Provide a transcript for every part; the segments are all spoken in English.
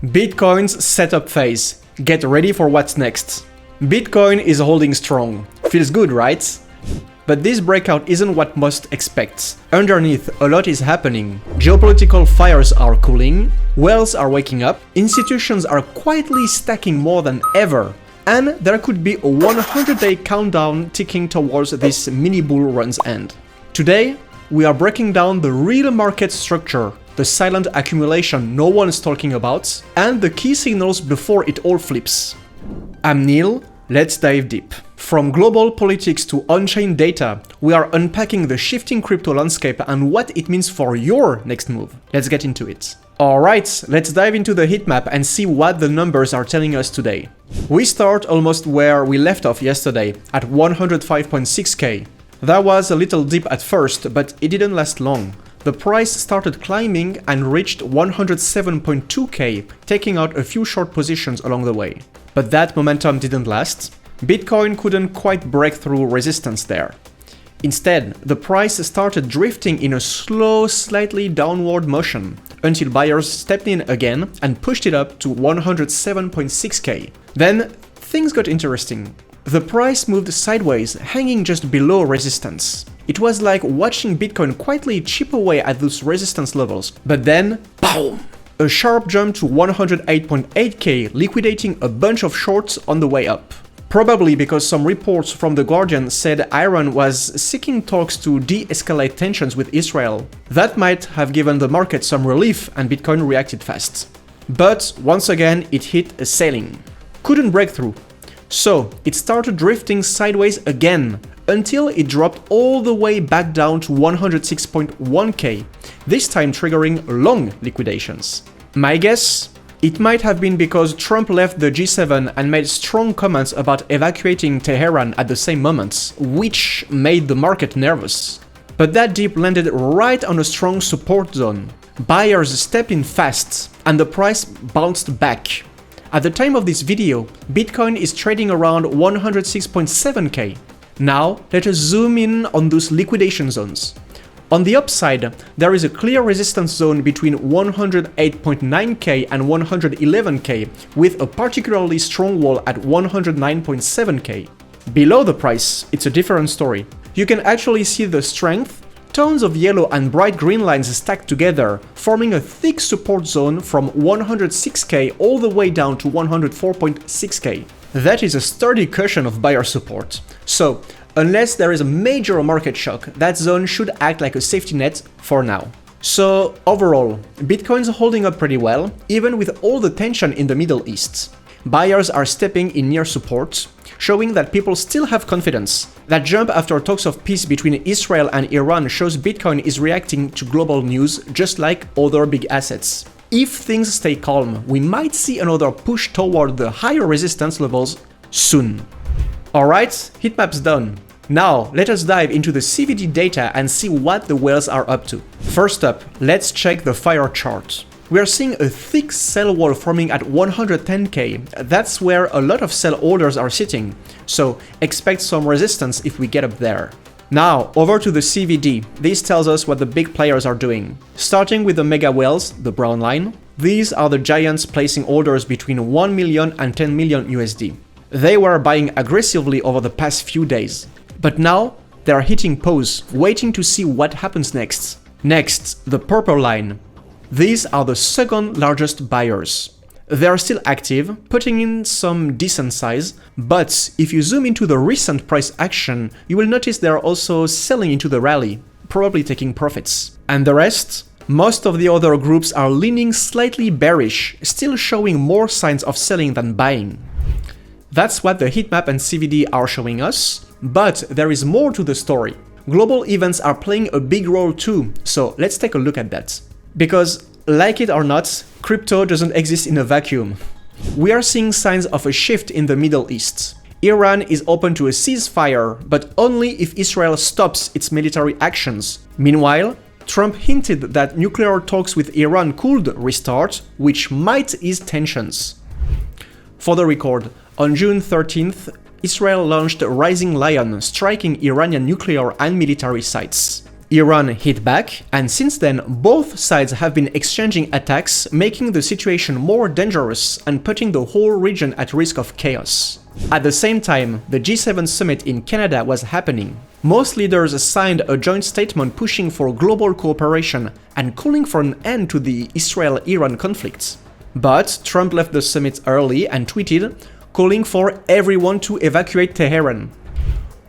Bitcoin's setup phase. Get ready for what's next. Bitcoin is holding strong. Feels good, right? But this breakout isn't what most expect. Underneath, a lot is happening. Geopolitical fires are cooling, whales are waking up, institutions are quietly stacking more than ever, and there could be a 100-day countdown ticking towards this mini bull run's end. Today, we are breaking down the real market structure, the silent accumulation no one is talking about, and the key signals before it all flips. I'm Neil, let's dive deep. From global politics to on-chain data, we are unpacking the shifting crypto landscape and what it means for your next move. Let's get into it. Alright, let's dive into the Heatmap and see what the numbers are telling us today. We start almost where we left off yesterday, at 105.6k. That was a little dip at first, but it didn't last long. The price started climbing and reached 107.2k, taking out a few short positions along the way. But that momentum didn't last. Bitcoin couldn't quite break through resistance there. Instead, the price started drifting in a slow, slightly downward motion, until buyers stepped in again and pushed it up to 107.6k. Then, things got interesting. The price moved sideways, hanging just below resistance. It was like watching Bitcoin quietly chip away at those resistance levels. But then, boom! A sharp jump to 108.8k, liquidating a bunch of shorts on the way up. Probably because some reports from The Guardian said Iran was seeking talks to de-escalate tensions with Israel. That might have given the market some relief and Bitcoin reacted fast. But once again, it hit a ceiling. Couldn't break through. So it started drifting sideways again, until it dropped all the way back down to 106.1k, this time triggering long liquidations. My guess? It might have been because Trump left the G7 and made strong comments about evacuating Tehran at the same moment, which made the market nervous. But that dip landed right on a strong support zone. Buyers stepped in fast, and the price bounced back. At the time of this video, Bitcoin is trading around 106.7k. Now, let us zoom in on those liquidation zones. On the upside, there is a clear resistance zone between 108.9k and 111k, with a particularly strong wall at 109.7k. Below the price, it's a different story. You can actually see the strength, tons of yellow and bright green lines stacked together, forming a thick support zone from 106k all the way down to 104.6k. That is a sturdy cushion of buyer support. So, unless there is a major market shock, that zone should act like a safety net for now. So, overall, Bitcoin's holding up pretty well, even with all the tension in the Middle East. Buyers are stepping in near support, showing that people still have confidence. That jump after talks of peace between Israel and Iran shows Bitcoin is reacting to global news just like other big assets. If things stay calm, we might see another push toward the higher resistance levels soon. Alright, Heatmap's done. Now, let us dive into the CVD data and see what the whales are up to. First up, let's check the fire chart. We are seeing a thick sell wall forming at 110k. That's where a lot of sell orders are sitting, so expect some resistance if we get up there. Now, over to the CVD. This tells us what the big players are doing. Starting with the mega whales, the brown line. These are the giants placing orders between 1 million and 10 million USD. They were buying aggressively over the past few days. But now, they are hitting pause, waiting to see what happens next. Next, the purple line. These are the second largest buyers. They are still active, putting in some decent size, but if you zoom into the recent price action, you will notice they are also selling into the rally, probably taking profits. And the rest? Most of the other groups are leaning slightly bearish, still showing more signs of selling than buying. That's what the Heatmap and CVD are showing us, but there is more to the story. Global events are playing a big role too, so let's take a look at that. Because, like it or not, crypto doesn't exist in a vacuum. We are seeing signs of a shift in the Middle East. Iran is open to a ceasefire, but only if Israel stops its military actions. Meanwhile, Trump hinted that nuclear talks with Iran could restart, which might ease tensions. For the record, on June 13th, Israel launched Rising Lion, striking Iranian nuclear and military sites. Iran hit back, and since then both sides have been exchanging attacks, making the situation more dangerous and putting the whole region at risk of chaos. At the same time, the G7 summit in Canada was happening. Most leaders signed a joint statement pushing for global cooperation and calling for an end to the Israel-Iran conflict. But Trump left the summit early and tweeted, calling for everyone to evacuate Tehran.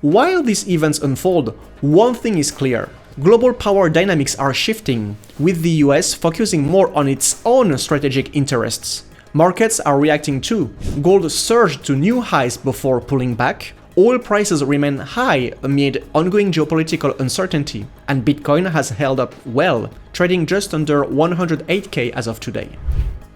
While these events unfold, one thing is clear. Global power dynamics are shifting, with the US focusing more on its own strategic interests. Markets are reacting too. Gold surged to new highs before pulling back. Oil prices remain high amid ongoing geopolitical uncertainty, and Bitcoin has held up well, trading just under 108k as of today.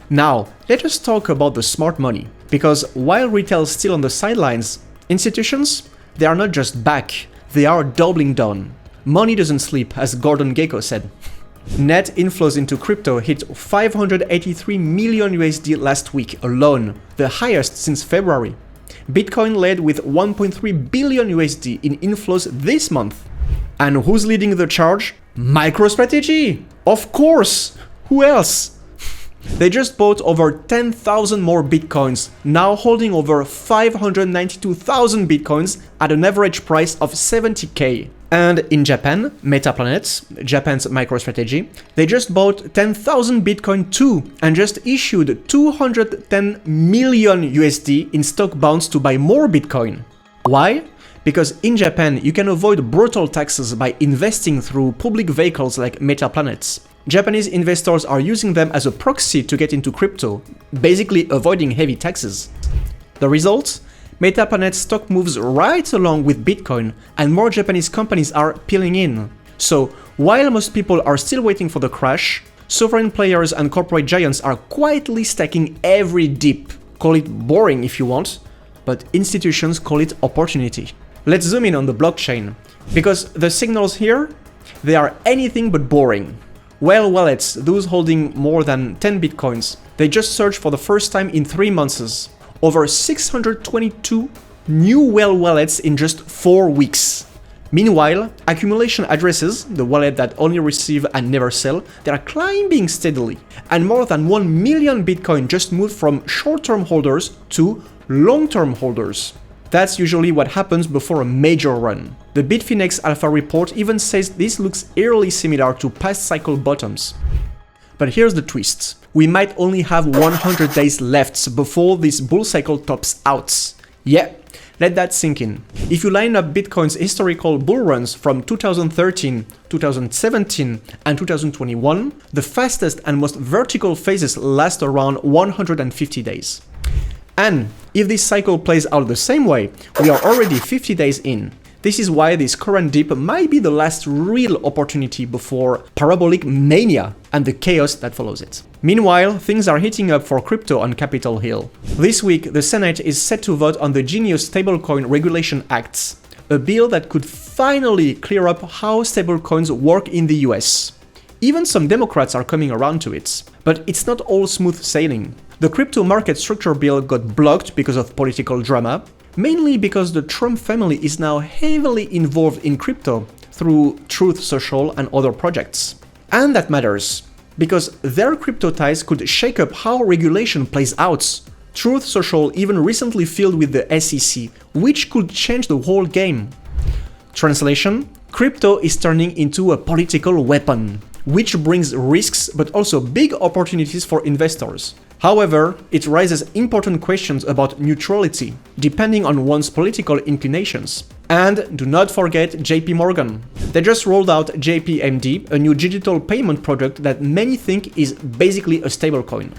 Now, let us talk about the smart money, because while retail is still on the sidelines, institutions, they are not just back, they are doubling down. Money doesn't sleep, as Gordon Gekko said. Net inflows into crypto hit 583 million USD last week alone, the highest since February. Bitcoin led with 1.3 billion USD in inflows this month. And who's leading the charge? MicroStrategy! Of course! Who else? They just bought over 10,000 more Bitcoins, now holding over 592,000 Bitcoins at an average price of 70k. And in Japan, Metaplanet, Japan's MicroStrategy, they just bought 10,000 Bitcoin too and just issued 210 million USD in stock bonds to buy more Bitcoin. Why? Because in Japan, you can avoid brutal taxes by investing through public vehicles like Metaplanet. Japanese investors are using them as a proxy to get into crypto, basically avoiding heavy taxes. The result? Metaplanet's stock moves right along with Bitcoin, and more Japanese companies are peeling in. So, while most people are still waiting for the crash, sovereign players and corporate giants are quietly stacking every dip. Call it boring if you want, but institutions call it opportunity. Let's zoom in on the blockchain, because the signals here, they are anything but boring. Whale wallets, those holding more than 10 Bitcoins, they just surged for the first time in 3 months. Over 622 new whale wallets in just 4 weeks. Meanwhile, accumulation addresses, the wallet that only receive and never sell, they are climbing steadily, and more than 1 million Bitcoin just moved from short-term holders to long-term holders. That's usually what happens before a major run. The Bitfinex Alpha report even says this looks eerily similar to past cycle bottoms. But here's the twist. We might only have 100 days left before this bull cycle tops out. Yeah, let that sink in. If you line up Bitcoin's historical bull runs from 2013, 2017, and 2021, the fastest and most vertical phases last around 150 days. And if this cycle plays out the same way, we are already 50 days in. This is why this current dip might be the last real opportunity before parabolic mania and the chaos that follows it. Meanwhile, things are heating up for crypto on Capitol Hill. This week, the Senate is set to vote on the Genius Stablecoin Regulation Act, a bill that could finally clear up how stablecoins work in the US. Even some Democrats are coming around to it. But it's not all smooth sailing. The crypto market structure bill got blocked because of political drama, mainly because the Trump family is now heavily involved in crypto through Truth Social and other projects. And that matters, because their crypto ties could shake up how regulation plays out. Truth Social even recently filed with the SEC, which could change the whole game. Translation: crypto is turning into a political weapon, which brings risks but also big opportunities for investors. However, it raises important questions about neutrality, depending on one's political inclinations. And do not forget JP Morgan. They just rolled out JPMD, a new digital payment product that many think is basically a stablecoin.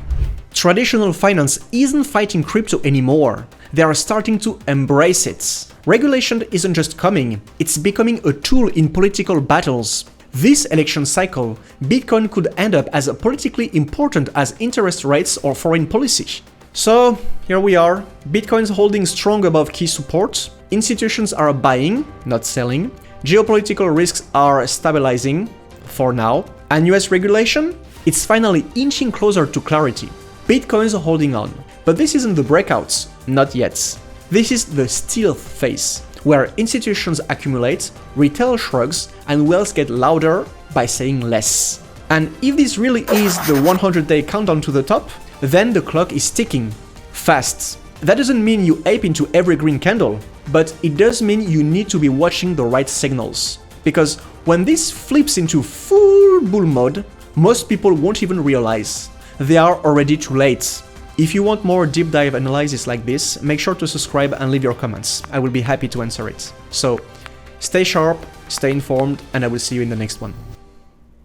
Traditional finance isn't fighting crypto anymore. They are starting to embrace it. Regulation isn't just coming, it's becoming a tool in political battles. This election cycle, Bitcoin could end up as politically important as interest rates or foreign policy. So, here we are, Bitcoin's holding strong above key support, institutions are buying, not selling, geopolitical risks are stabilizing, for now, and US regulation? It's finally inching closer to clarity. Bitcoin's holding on, but this isn't the breakouts, not yet. This is the stealth phase. where institutions accumulate, retail shrugs, and whales get louder by saying less. And if this really is the 100-day countdown to the top, then the clock is ticking fast. That doesn't mean you ape into every green candle, but it does mean you need to be watching the right signals. Because when this flips into full bull mode, most people won't even realize. They are already too late. If you want more deep dive analysis like this, make sure to subscribe and leave your comments. I will be happy to answer it. So, stay sharp, stay informed, and I will see you in the next one.